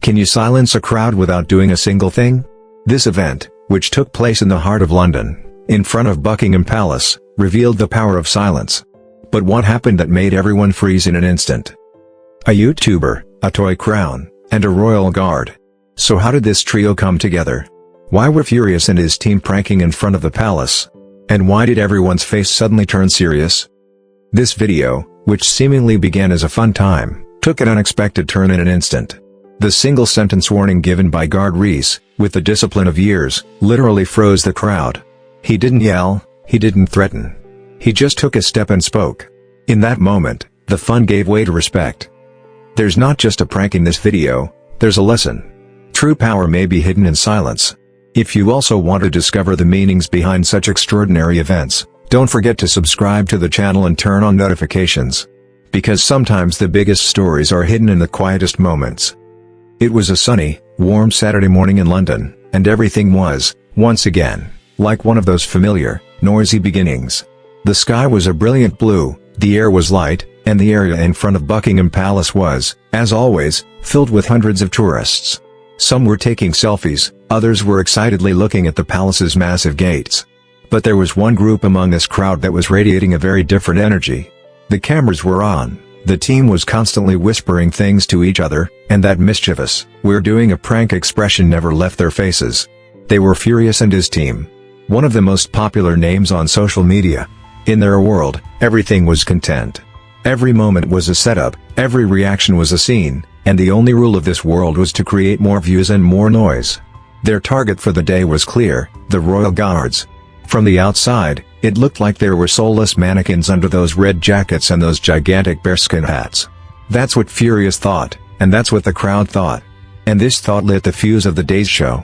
Can you silence a crowd without doing a single thing? This event, which took place in the heart of London, in front of Buckingham Palace, revealed the power of silence. But what happened that made everyone freeze in an instant? A YouTuber, a toy crown, and a royal guard. So how did this trio come together? Why were Furious and his team pranking in front of the palace? And why did everyone's face suddenly turn serious? This video, which seemingly began as a fun time, took an unexpected turn in an instant. The single-sentence warning given by Guard Reese, with the discipline of years, literally froze the crowd. He didn't yell, he didn't threaten. He just took a step and spoke. In that moment, the fun gave way to respect. There's not just a prank in this video, there's a lesson. True power may be hidden in silence. If you also want to discover the meanings behind such extraordinary events, don't forget to subscribe to the channel and turn on notifications. Because sometimes the biggest stories are hidden in the quietest moments. It was a sunny, warm Saturday morning in London, and everything was, once again, like one of those familiar, noisy beginnings. The sky was a brilliant blue, the air was light, and the area in front of Buckingham Palace was, as always, filled with hundreds of tourists. Some were taking selfies, others were excitedly looking at the palace's massive gates. But there was one group among this crowd that was radiating a very different energy. The cameras were on, the team was constantly whispering things to each other, and that mischievous, "we're doing a prank" expression never left their faces. They were Furious and his team. One of the most popular names on social media. In their world, everything was content. Every moment was a setup, every reaction was a scene, and the only rule of this world was to create more views and more noise. Their target for the day was clear, the royal guards. From the outside, it looked like there were soulless mannequins under those red jackets and those gigantic bearskin hats. That's what Furious thought, and that's what the crowd thought. And this thought lit the fuse of the day's show.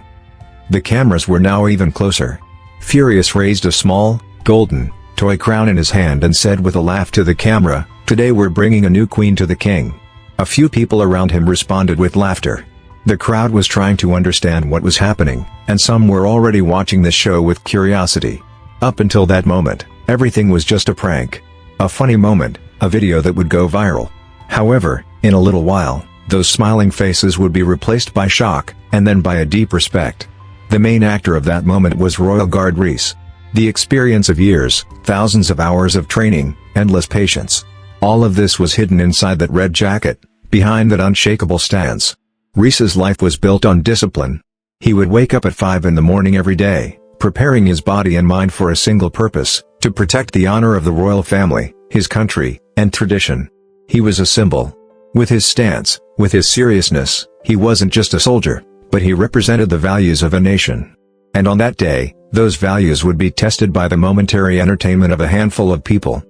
The cameras were now even closer. Furious raised a small, golden, toy crown in his hand and said with a laugh to the camera, "Today we're bringing a new queen to the king." A few people around him responded with laughter. The crowd was trying to understand what was happening, and some were already watching the show with curiosity. Up until that moment, everything was just a prank. A funny moment, a video that would go viral. However, in a little while, those smiling faces would be replaced by shock, and then by a deep respect. The main actor of that moment was Royal Guard Reese. The experience of years, thousands of hours of training, endless patience. All of this was hidden inside that red jacket, behind that unshakable stance. Reese's life was built on discipline. He would wake up at 5 in the morning every day, preparing his body and mind for a single purpose, to protect the honor of the royal family, his country, and tradition. He was a symbol. With his stance, with his seriousness, he wasn't just a soldier, but he represented the values of a nation. And on that day, those values would be tested by the momentary entertainment of a handful of people.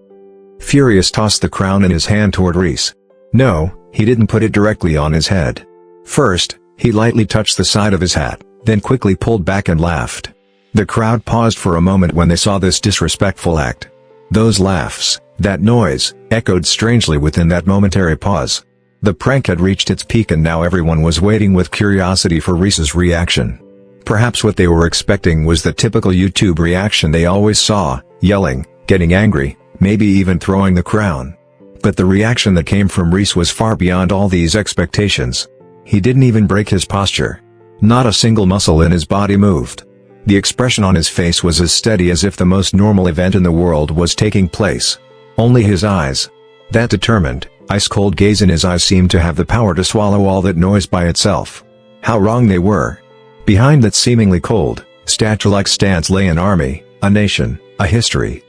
Furious tossed the crown in his hand toward Reese. No, he didn't put it directly on his head. First, he lightly touched the side of his hat, then quickly pulled back and laughed. The crowd paused for a moment when they saw this disrespectful act. Those laughs, that noise, echoed strangely within that momentary pause. The prank had reached its peak and now everyone was waiting with curiosity for Reese's reaction. Perhaps what they were expecting was the typical YouTube reaction they always saw, yelling, getting angry, maybe even throwing the crown. But the reaction that came from Reese was far beyond all these expectations. He didn't even break his posture. Not a single muscle in his body moved. The expression on his face was as steady as if the most normal event in the world was taking place. Only his eyes. That determined, ice-cold gaze in his eyes seemed to have the power to swallow all that noise by itself. How wrong they were. Behind that seemingly cold, statue-like stance lay an army, a nation, a history.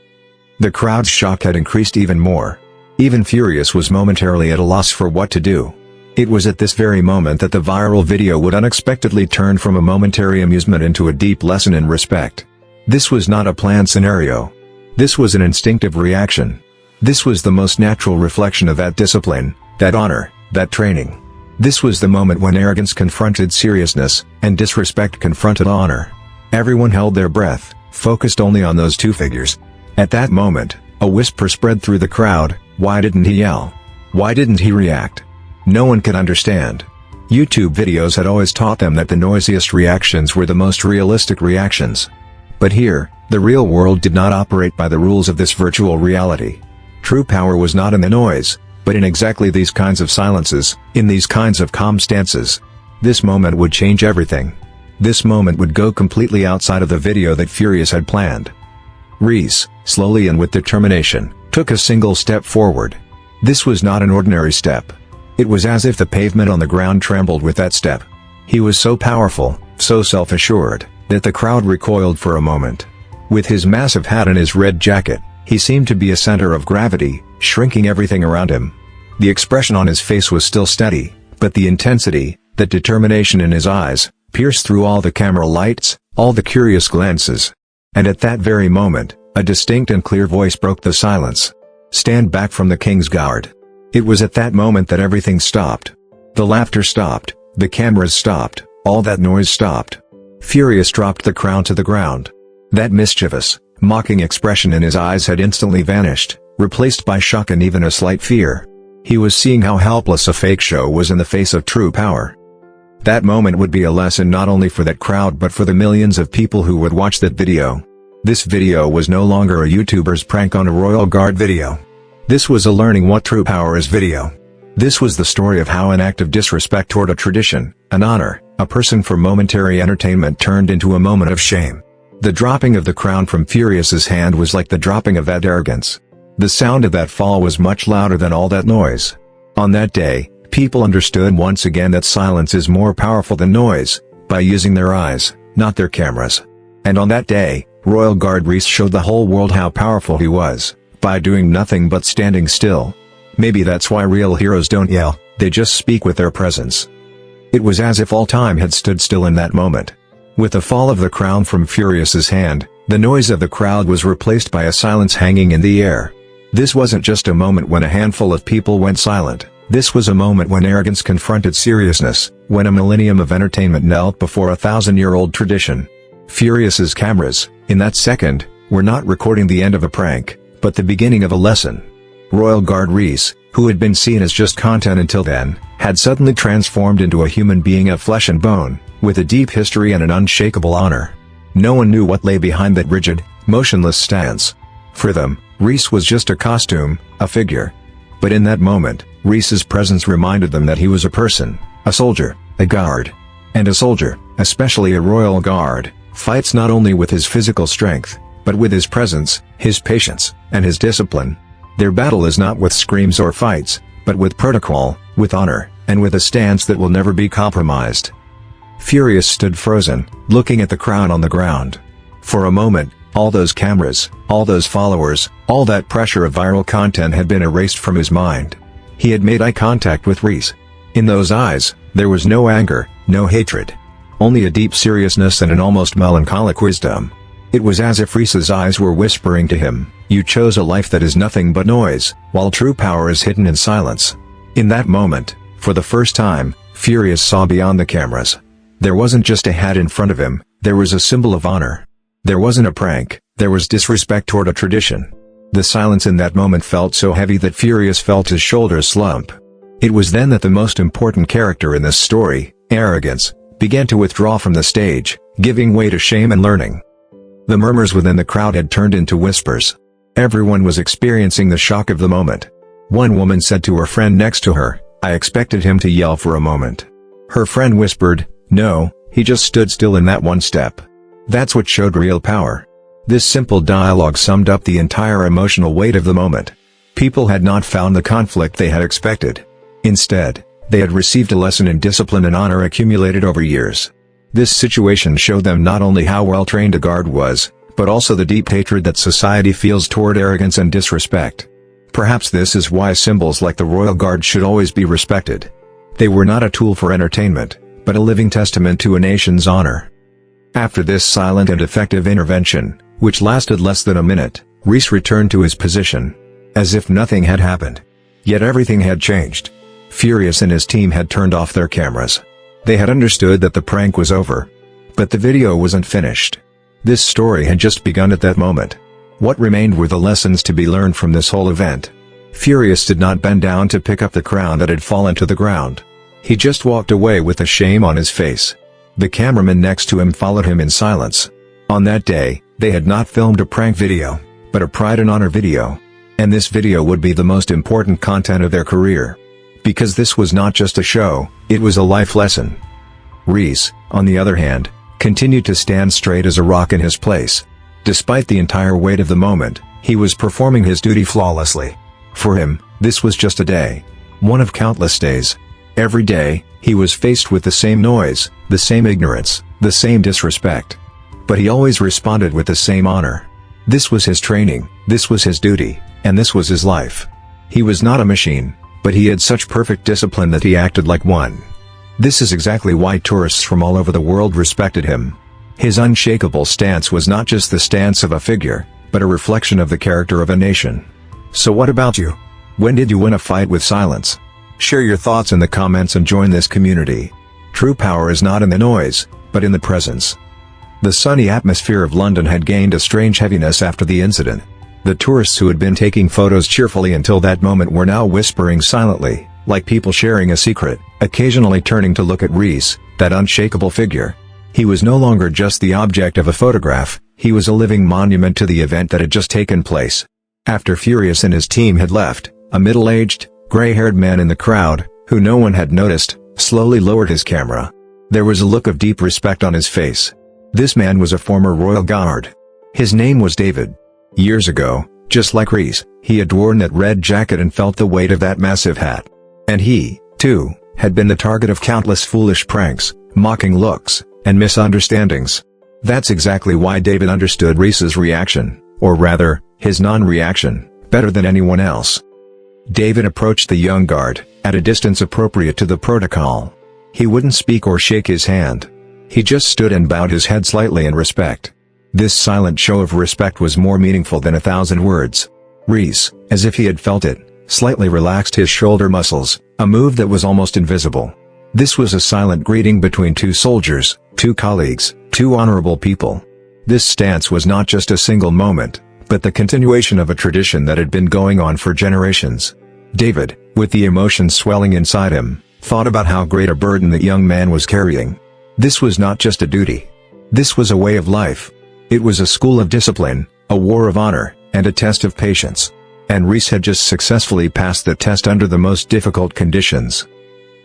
The crowd's shock had increased even more. Even Furious was momentarily at a loss for what to do. It was at this very moment that the viral video would unexpectedly turn from a momentary amusement into a deep lesson in respect. This was not a planned scenario. This was an instinctive reaction. This was the most natural reflection of that discipline, that honor, that training. This was the moment when arrogance confronted seriousness, and disrespect confronted honor. Everyone held their breath, focused only on those two figures. At that moment, a whisper spread through the crowd, "Why didn't he yell? Why didn't he react?" No one could understand. YouTube videos had always taught them that the noisiest reactions were the most realistic reactions. But here, the real world did not operate by the rules of this virtual reality. True power was not in the noise, but in exactly these kinds of silences, in these kinds of calm stances. This moment would change everything. This moment would go completely outside of the video that Furious had planned. Reese, slowly and with determination, took a single step forward. This was not an ordinary step. It was as if the pavement on the ground trembled with that step. He was so powerful, so self-assured, that the crowd recoiled for a moment. With his massive hat and his red jacket, he seemed to be a center of gravity, shrinking everything around him. The expression on his face was still steady, but the intensity, the determination in his eyes, pierced through all the camera lights, all the curious glances. And at that very moment, a distinct and clear voice broke the silence. "Stand back from the King's Guard." It was at that moment that everything stopped. The laughter stopped, the cameras stopped, all that noise stopped. Furious dropped the crown to the ground. That mischievous, mocking expression in his eyes had instantly vanished, replaced by shock and even a slight fear. He was seeing how helpless a fake show was in the face of true power. That moment would be a lesson not only for that crowd but for the millions of people who would watch that video. This video was no longer a YouTuber's prank on a royal guard video. This was a learning what true power is video. This was the story of how an act of disrespect toward a tradition, an honor, a person for momentary entertainment turned into a moment of shame. The dropping of the crown from Furious's hand was like the dropping of that arrogance. The sound of that fall was much louder than all that noise. On that day, people understood once again that silence is more powerful than noise, by using their eyes, not their cameras. And on that day, Royal Guard Reese showed the whole world how powerful he was, by doing nothing but standing still. Maybe that's why real heroes don't yell, they just speak with their presence. It was as if all time had stood still in that moment. With the fall of the crown from Furious's hand, the noise of the crowd was replaced by a silence hanging in the air. This wasn't just a moment when a handful of people went silent. This was a moment when arrogance confronted seriousness, when a millennium of entertainment knelt before a 1,000-year-old tradition. Furious's cameras, in that second, were not recording the end of a prank, but the beginning of a lesson. Royal Guard Reese, who had been seen as just content until then, had suddenly transformed into a human being of flesh and bone, with a deep history and an unshakable honor. No one knew what lay behind that rigid, motionless stance. For them, Reese was just a costume, a figure. But in that moment, Reese's presence reminded them that he was a person, a soldier, a guard. And a soldier, especially a royal guard, fights not only with his physical strength, but with his presence, his patience, and his discipline. Their battle is not with screams or fights, but with protocol, with honor, and with a stance that will never be compromised. Furious stood frozen, looking at the crown on the ground. For a moment, all those cameras, all those followers, all that pressure of viral content had been erased from his mind. He had made eye contact with Reese. In those eyes, there was no anger, no hatred. Only a deep seriousness and an almost melancholic wisdom. It was as if Reese's eyes were whispering to him, "You chose a life that is nothing but noise, while true power is hidden in silence." In that moment, for the first time, Furious saw beyond the cameras. There wasn't just a hat in front of him, there was a symbol of honor. There wasn't a prank, there was disrespect toward a tradition. The silence in that moment felt so heavy that Furious felt his shoulders slump. It was then that the most important character in this story, arrogance, began to withdraw from the stage, giving way to shame and learning. The murmurs within the crowd had turned into whispers. Everyone was experiencing the shock of the moment. One woman said to her friend next to her, "I expected him to yell for a moment." Her friend whispered, "No, he just stood still in that one step." That's what showed real power. This simple dialogue summed up the entire emotional weight of the moment. People had not found the conflict they had expected. Instead, they had received a lesson in discipline and honor accumulated over years. This situation showed them not only how well-trained a guard was, but also the deep hatred that society feels toward arrogance and disrespect. Perhaps this is why symbols like the Royal Guard should always be respected. They were not a tool for entertainment, but a living testament to a nation's honor. After this silent and effective intervention, which lasted less than a minute, Reese returned to his position. As if nothing had happened. Yet everything had changed. Furious and his team had turned off their cameras. They had understood that the prank was over. But the video wasn't finished. This story had just begun at that moment. What remained were the lessons to be learned from this whole event. Furious did not bend down to pick up the crown that had fallen to the ground. He just walked away with a shame on his face. The cameraman next to him followed him in silence. On that day, they had not filmed a prank video, but a pride and honor video. And this video would be the most important content of their career. Because this was not just a show, it was a life lesson. Reese, on the other hand, continued to stand straight as a rock in his place. Despite the entire weight of the moment, he was performing his duty flawlessly. For him, this was just a day. One of countless days. Every day, he was faced with the same noise, the same ignorance, the same disrespect. But he always responded with the same honor. This was his training, this was his duty, and this was his life. He was not a machine, but he had such perfect discipline that he acted like one. This is exactly why tourists from all over the world respected him. His unshakable stance was not just the stance of a figure, but a reflection of the character of a nation. So what about you? When did you win a fight with silence? Share your thoughts in the comments and join this community. True power is not in the noise, but in the presence. The sunny atmosphere of London had gained a strange heaviness after the incident. The tourists who had been taking photos cheerfully until that moment were now whispering silently, like people sharing a secret, occasionally turning to look at Reese, that unshakable figure. He was no longer just the object of a photograph, he was a living monument to the event that had just taken place. After Furious and his team had left, a middle-aged, gray-haired man in the crowd, who no one had noticed, slowly lowered his camera. There was a look of deep respect on his face. This man was a former royal guard. His name was David. Years ago, just like Reese, he had worn that red jacket and felt the weight of that massive hat. And he, too, had been the target of countless foolish pranks, mocking looks, and misunderstandings. That's exactly why David understood Reese's reaction, or rather, his non-reaction, better than anyone else. David approached the young guard, at a distance appropriate to the protocol. He wouldn't speak or shake his hand. He just stood and bowed his head slightly in respect. This silent show of respect was more meaningful than 1,000 words. Reese, as if he had felt it, slightly relaxed his shoulder muscles, a move that was almost invisible. This was a silent greeting between two soldiers, two colleagues, two honorable people. This stance was not just a single moment, but the continuation of a tradition that had been going on for generations. David, with the emotions swelling inside him, thought about how great a burden the young man was carrying. This was not just a duty. This was a way of life. It was a school of discipline, a war of honor, and a test of patience. And Reese had just successfully passed the test under the most difficult conditions.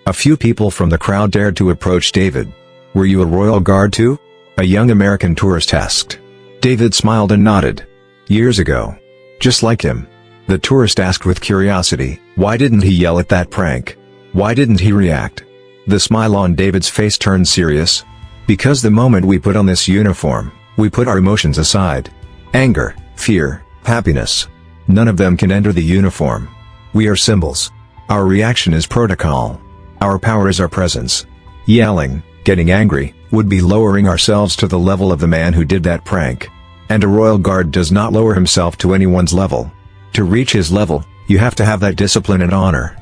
A few people from the crowd dared to approach David. "Were you a royal guard too?" a young American tourist asked. David smiled and nodded. "Years ago." Just like him. The tourist asked with curiosity, why didn't he yell at that prank? Why didn't he react? The smile on David's face turned serious. "Because the moment we put on this uniform, we put our emotions aside. Anger, fear, happiness. None of them can enter the uniform. We are symbols. Our reaction is protocol. Our power is our presence. Yelling, getting angry, would be lowering ourselves to the level of the man who did that prank. And a royal guard does not lower himself to anyone's level. To reach his level, you have to have that discipline and honor."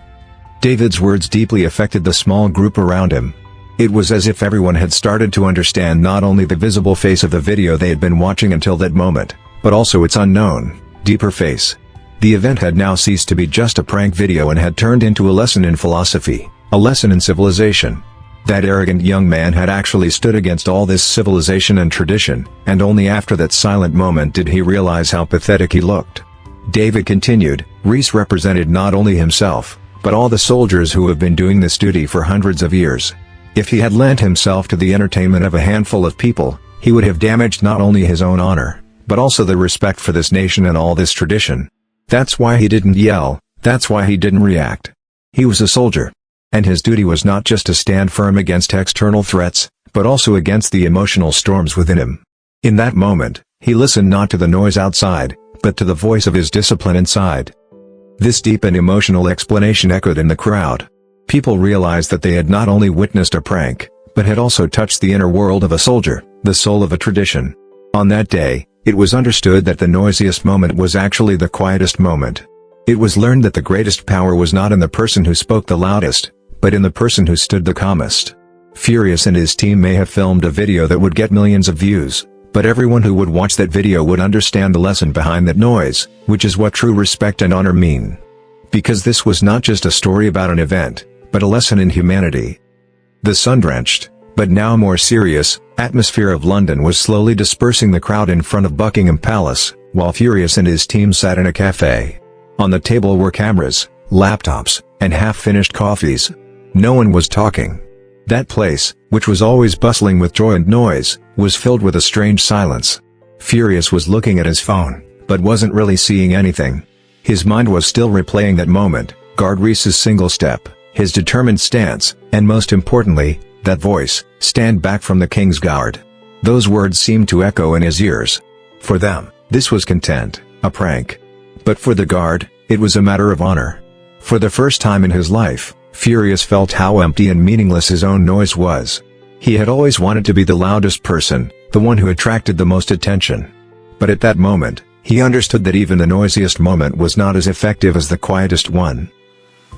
David's words deeply affected the small group around him. It was as if everyone had started to understand not only the visible face of the video they had been watching until that moment, but also its unknown, deeper face. The event had now ceased to be just a prank video and had turned into a lesson in philosophy, a lesson in civilization. That arrogant young man had actually stood against all this civilization and tradition, and only after that silent moment did he realize how pathetic he looked. David continued, "Reese represented not only himself, but all the soldiers who have been doing this duty for hundreds of years. If he had lent himself to the entertainment of a handful of people, he would have damaged not only his own honor, but also the respect for this nation and all this tradition. That's why he didn't yell, that's why he didn't react. He was a soldier. And his duty was not just to stand firm against external threats, but also against the emotional storms within him. In that moment, he listened not to the noise outside, but to the voice of his discipline inside." This deep and emotional explanation echoed in the crowd. People realized that they had not only witnessed a prank, but had also touched the inner world of a soldier, the soul of a tradition. On that day, it was understood that the noisiest moment was actually the quietest moment. It was learned that the greatest power was not in the person who spoke the loudest, but in the person who stood the calmest. Furious and his team may have filmed a video that would get millions of views, but everyone who would watch that video would understand the lesson behind that noise, which is what true respect and honor mean. Because this was not just a story about an event, but a lesson in humanity. The sun-drenched, but now more serious, atmosphere of London was slowly dispersing the crowd in front of Buckingham Palace, while Furious and his team sat in a cafe. On the table were cameras, laptops, and half-finished coffees. No one was talking. That place, which was always bustling with joy and noise, was filled with a strange silence. Furious was looking at his phone, but wasn't really seeing anything. His mind was still replaying that moment, guard Reese's single step, his determined stance, and most importantly, that voice, "Stand back from the King's Guard." Those words seemed to echo in his ears. For them, this was content, a prank. But for the guard, it was a matter of honor. For the first time in his life, Furious felt how empty and meaningless his own noise was. He had always wanted to be the loudest person, the one who attracted the most attention. But at that moment, he understood that even the noisiest moment was not as effective as the quietest one.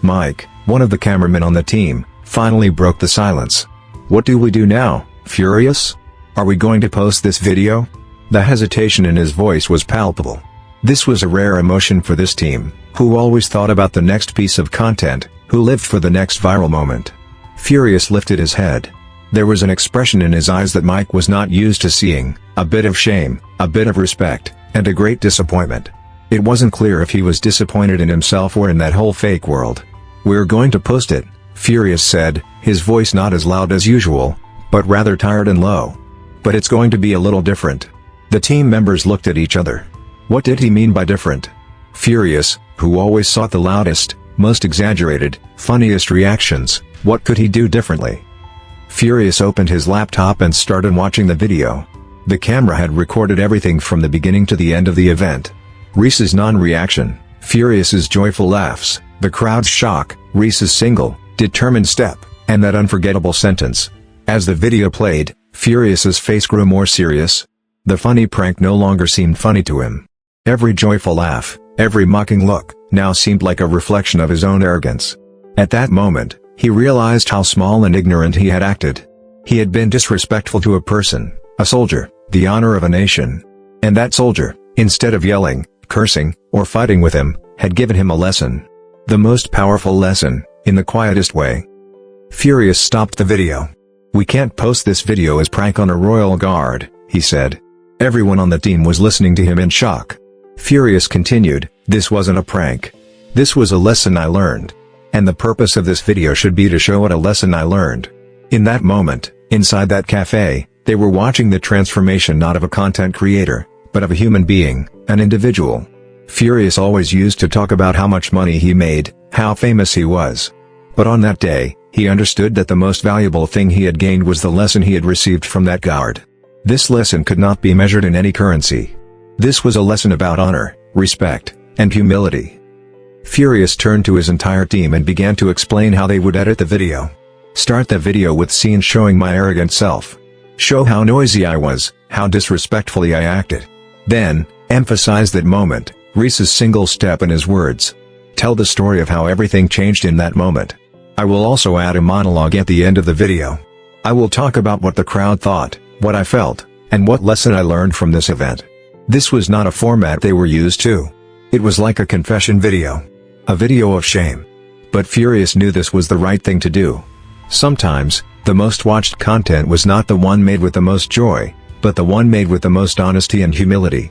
Mike, one of the cameramen on the team, finally broke the silence. "What do we do now, Furious? Are we going to post this video?" The hesitation in his voice was palpable. This was a rare emotion for this team, who always thought about the next piece of content, who lived for the next viral moment. Furious lifted his head. There was an expression in his eyes that Mike was not used to seeing, a bit of shame, a bit of respect, and a great disappointment. It wasn't clear if he was disappointed in himself or in that whole fake world. "We're going to post it," Furious said, his voice not as loud as usual, but rather tired and low. "But it's going to be a little different." The team members looked at each other. What did he mean by different? Furious, who always sought the loudest, most exaggerated, funniest reactions, what could he do differently? Furious opened his laptop and started watching the video. The camera had recorded everything from the beginning to the end of the event. Reese's non-reaction, Furious's joyful laughs, the crowd's shock, Reese's single, determined step, and that unforgettable sentence. As the video played, Furious's face grew more serious. The funny prank no longer seemed funny to him. Every joyful laugh, every mocking look, now seemed like a reflection of his own arrogance. At that moment, he realized how small and ignorant he had acted. He had been disrespectful to a person, a soldier, the honor of a nation. And that soldier, instead of yelling, cursing, or fighting with him, had given him a lesson. The most powerful lesson, in the quietest way. Furious stopped the video. "We can't post this video as prank on a royal guard," he said. Everyone on the team was listening to him in shock. Furious continued, "This wasn't a prank. This was a lesson I learned. And the purpose of this video should be to show what a lesson I learned." In that moment, inside that cafe, they were watching the transformation not of a content creator, but of a human being, an individual. Furious always used to talk about how much money he made, how famous he was. But on that day, he understood that the most valuable thing he had gained was the lesson he had received from that guard. This lesson could not be measured in any currency. This was a lesson about honor, respect, and humility. Furious turned to his entire team and began to explain how they would edit the video. "Start the video with scenes showing my arrogant self. Show how noisy I was, how disrespectfully I acted. Then, emphasize that moment, Reese's single step in his words. Tell the story of how everything changed in that moment. I will also add a monologue at the end of the video. I will talk about what the crowd thought, what I felt, and what lesson I learned from this event." This was not a format they were used to. It was like a confession video. A video of shame. But Furious knew this was the right thing to do. Sometimes, the most watched content was not the one made with the most joy, but the one made with the most honesty and humility.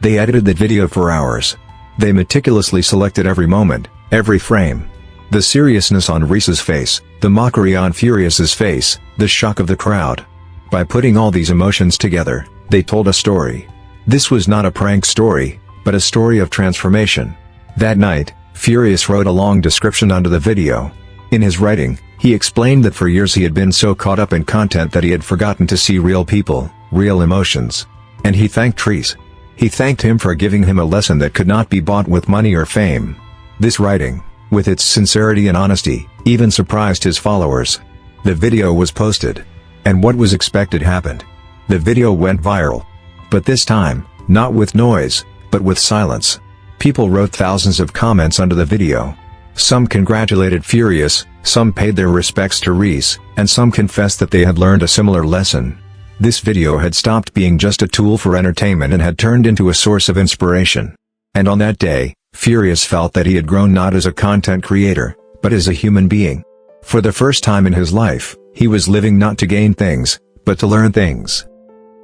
They edited the video for hours. They meticulously selected every moment, every frame. The seriousness on Reese's face, the mockery on Furious's face, the shock of the crowd. By putting all these emotions together, they told a story. This was not a prank story, but a story of transformation. That night, Furious wrote a long description under the video. In his writing, he explained that for years he had been so caught up in content that he had forgotten to see real people, real emotions. And he thanked Reese. He thanked him for giving him a lesson that could not be bought with money or fame. This writing, with its sincerity and honesty, even surprised his followers. The video was posted. And what was expected happened. The video went viral. But this time, not with noise, but with silence. People wrote thousands of comments under the video. Some congratulated Furious, some paid their respects to Reese, and some confessed that they had learned a similar lesson. This video had stopped being just a tool for entertainment and had turned into a source of inspiration. And on that day, Furious felt that he had grown not as a content creator, but as a human being. For the first time in his life, he was living not to gain things, but to learn things.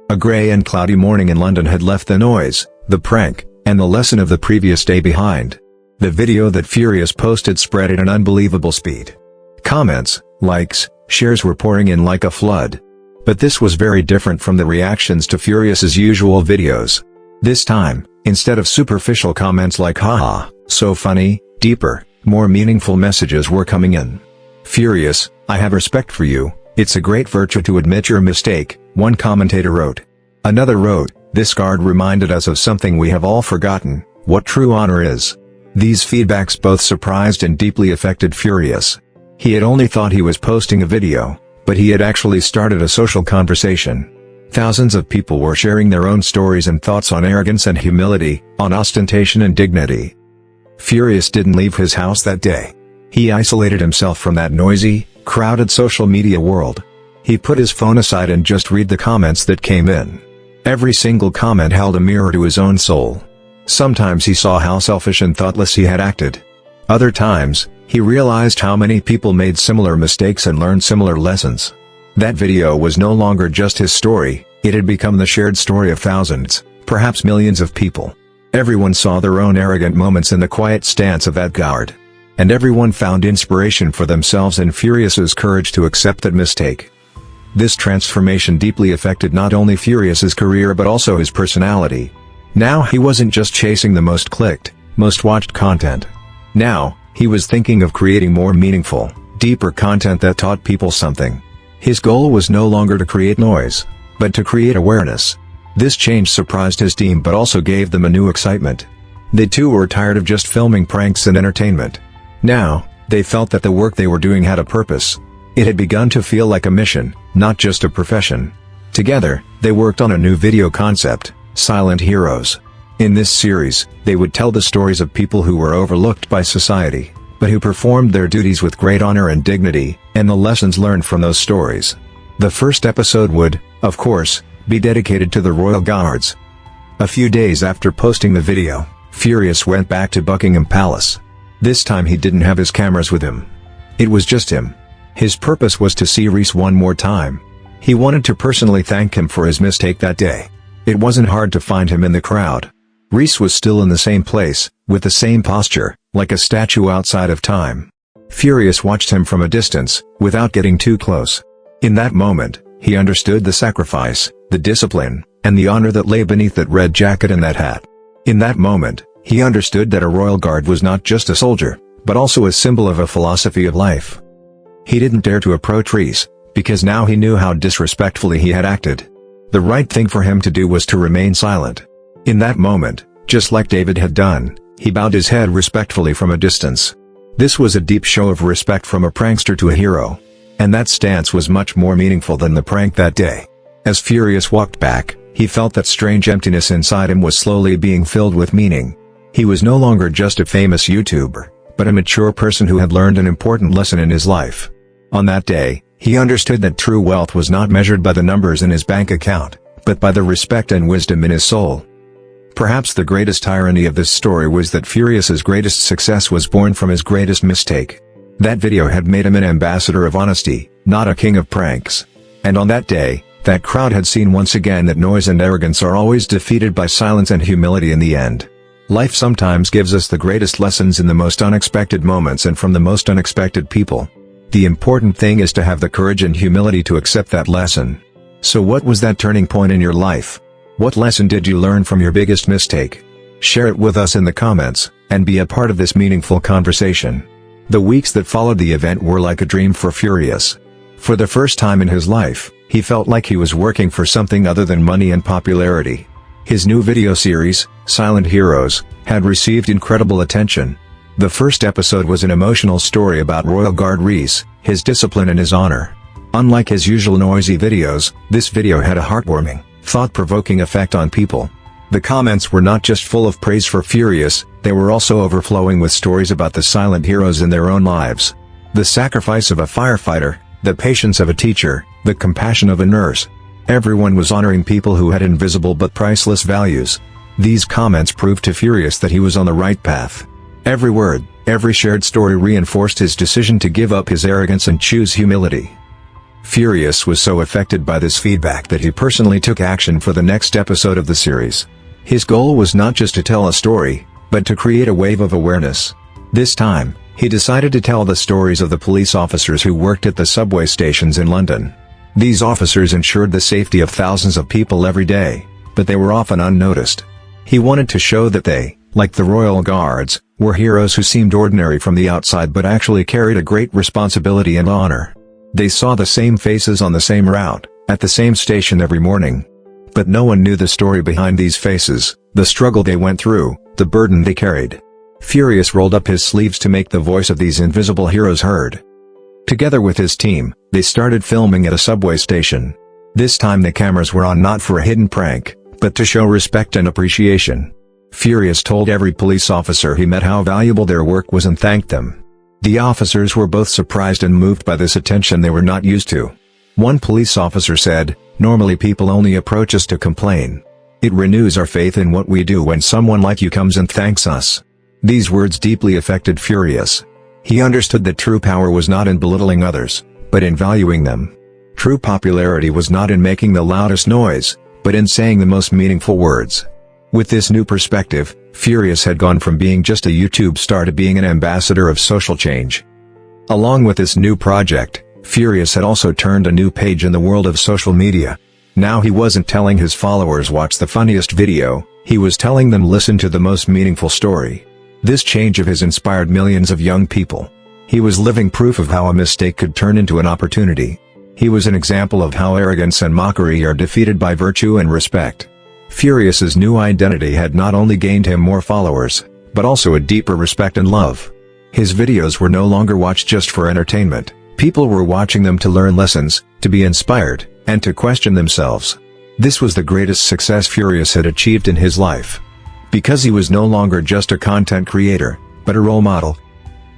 A grey and cloudy morning in London had left the noise, the prank, and the lesson of the previous day behind. The video that Furious posted spread at an unbelievable speed. Comments, likes, Shares were pouring in like a flood. But this was very different from the reactions to Furious's usual videos. This time, instead of superficial comments like "haha, so funny," deeper, more meaningful messages were coming in. "Furious, I have respect for you. It's a great virtue to admit your mistake," one commentator wrote. Another wrote, "This guard reminded us of something we have all forgotten, what true honor is." These feedbacks both surprised and deeply affected Furious. He had only thought he was posting a video, but he had actually started a social conversation. Thousands of people were sharing their own stories and thoughts on arrogance and humility, on ostentation and dignity. Furious didn't leave his house that day. He isolated himself from that noisy, crowded social media world. He put his phone aside and just read the comments that came in. Every single comment held a mirror to his own soul. Sometimes he saw how selfish and thoughtless he had acted. Other times, he realized how many people made similar mistakes and learned similar lessons. That video was no longer just his story, it had become the shared story of thousands, perhaps millions of people. Everyone saw their own arrogant moments in the quiet stance of that guard. And everyone found inspiration for themselves in Furious's courage to accept that mistake. This transformation deeply affected not only Furious's career but also his personality. Now he wasn't just chasing the most clicked, most watched content. Now, he was thinking of creating more meaningful, deeper content that taught people something. His goal was no longer to create noise, but to create awareness. This change surprised his team but also gave them a new excitement. They too were tired of just filming pranks and entertainment. Now, they felt that the work they were doing had a purpose. It had begun to feel like a mission, not just a profession. Together, they worked on a new video concept, Silent Heroes. In this series, they would tell the stories of people who were overlooked by society, but who performed their duties with great honor and dignity, and the lessons learned from those stories. The first episode would, of course, be dedicated to the Royal Guards. A few days after posting the video, Furious went back to Buckingham Palace. This time he didn't have his cameras with him. It was just him. His purpose was to see Rhys one more time. He wanted to personally thank him for his mistake that day. It wasn't hard to find him in the crowd. Rhys was still in the same place, with the same posture, like a statue outside of time. Furious watched him from a distance, without getting too close. In that moment, he understood the sacrifice, the discipline, and the honor that lay beneath that red jacket and that hat. In that moment, he understood that a royal guard was not just a soldier, but also a symbol of a philosophy of life. He didn't dare to approach Rhys, because now he knew how disrespectfully he had acted. The right thing for him to do was to remain silent. In that moment, just like David had done, he bowed his head respectfully from a distance. This was a deep show of respect from a prankster to a hero. And that stance was much more meaningful than the prank that day. As Furious walked back, he felt that strange emptiness inside him was slowly being filled with meaning. He was no longer just a famous YouTuber, but a mature person who had learned an important lesson in his life. On that day, he understood that true wealth was not measured by the numbers in his bank account, but by the respect and wisdom in his soul. Perhaps the greatest irony of this story was that Furious's greatest success was born from his greatest mistake. That video had made him an ambassador of honesty, not a king of pranks. And on that day, that crowd had seen once again that noise and arrogance are always defeated by silence and humility in the end. Life sometimes gives us the greatest lessons in the most unexpected moments and from the most unexpected people. The important thing is to have the courage and humility to accept that lesson. So what was that turning point in your life? What lesson did you learn from your biggest mistake? Share it with us in the comments, and be a part of this meaningful conversation. The weeks that followed the event were like a dream for Furious. For the first time in his life, he felt like he was working for something other than money and popularity. His new video series, Silent Heroes, had received incredible attention. The first episode was an emotional story about Royal Guard Rhys, his discipline and his honor. Unlike his usual noisy videos, this video had a heartwarming, thought-provoking effect on people. The comments were not just full of praise for Furious, they were also overflowing with stories about the silent heroes in their own lives. The sacrifice of a firefighter, the patience of a teacher, the compassion of a nurse. Everyone was honoring people who had invisible but priceless values. These comments proved to Furious that he was on the right path. Every word, every shared story reinforced his decision to give up his arrogance and choose humility. Furious was so affected by this feedback that he personally took action for the next episode of the series. His goal was not just to tell a story, but to create a wave of awareness. This time, He decided to tell the stories of the police officers who worked at the subway stations in London. These officers ensured the safety of thousands of people every day, but they were often unnoticed. He wanted to show that they, like the Royal Guards, were heroes who seemed ordinary from the outside but actually carried a great responsibility and honor. They saw the same faces on the same route, at the same station every morning. But no one knew the story behind these faces, the struggle they went through, the burden they carried. Furious rolled up his sleeves to make the voice of these invisible heroes heard. Together with his team, they started filming at a subway station. This time the cameras were on not for a hidden prank, but to show respect and appreciation. Furious told every police officer he met how valuable their work was and thanked them. The officers were both surprised and moved by this attention they were not used to. One police officer said, "Normally people only approach us to complain. It renews our faith in what we do when someone like you comes and thanks us." These words deeply affected Furious. He understood that true power was not in belittling others, but in valuing them. True popularity was not in making the loudest noise, but in saying the most meaningful words. With this new perspective, Furious had gone from being just a YouTube star to being an ambassador of social change. Along with this new project, Furious had also turned a new page in the world of social media. Now he wasn't telling his followers watch the funniest video, he was telling them listen to the most meaningful story. This change of his inspired millions of young people. He was living proof of how a mistake could turn into an opportunity. He was an example of how arrogance and mockery are defeated by virtue and respect. Furious's new identity had not only gained him more followers, but also a deeper respect and love. His videos were no longer watched just for entertainment, people were watching them to learn lessons, to be inspired, and to question themselves. This was the greatest success Furious had achieved in his life. Because he was no longer just a content creator, but a role model.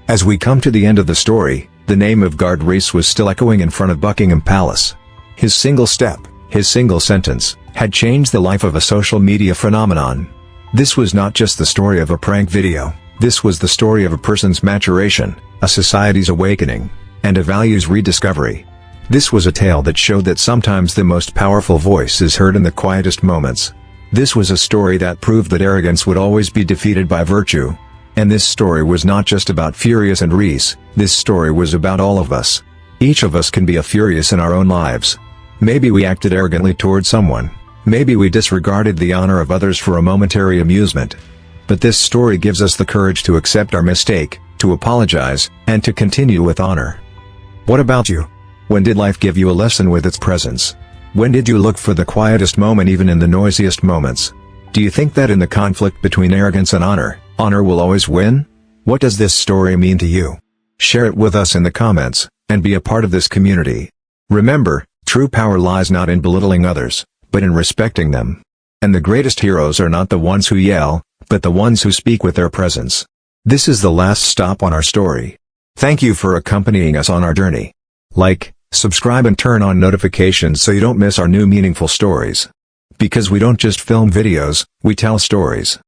As we come to the end of the story, the name of Guard Reese was still echoing in front of Buckingham Palace. His single step, his single sentence, had changed the life of a social media phenomenon. This was not just the story of a prank video, this was the story of a person's maturation, a society's awakening, and a values rediscovery. This was a tale that showed that sometimes the most powerful voice is heard in the quietest moments. This was a story that proved that arrogance would always be defeated by virtue. And this story was not just about Furious and Reese, this story was about all of us. Each of us can be a Furious in our own lives. Maybe we acted arrogantly toward someone. Maybe we disregarded the honor of others for a momentary amusement. But this story gives us the courage to accept our mistake, to apologize, and to continue with honor. What about you? When did life give you a lesson with its presence? When did you look for the quietest moment even in the noisiest moments? Do you think that in the conflict between arrogance and honor, honor will always win? What does this story mean to you? Share it with us in the comments, and be a part of this community. Remember, true power lies not in belittling others, but in respecting them. And the greatest heroes are not the ones who yell, but the ones who speak with their presence. This is the last stop on our story. Thank you for accompanying us on our journey. Like, subscribe and turn on notifications so you don't miss our new meaningful stories. Because we don't just film videos, we tell stories.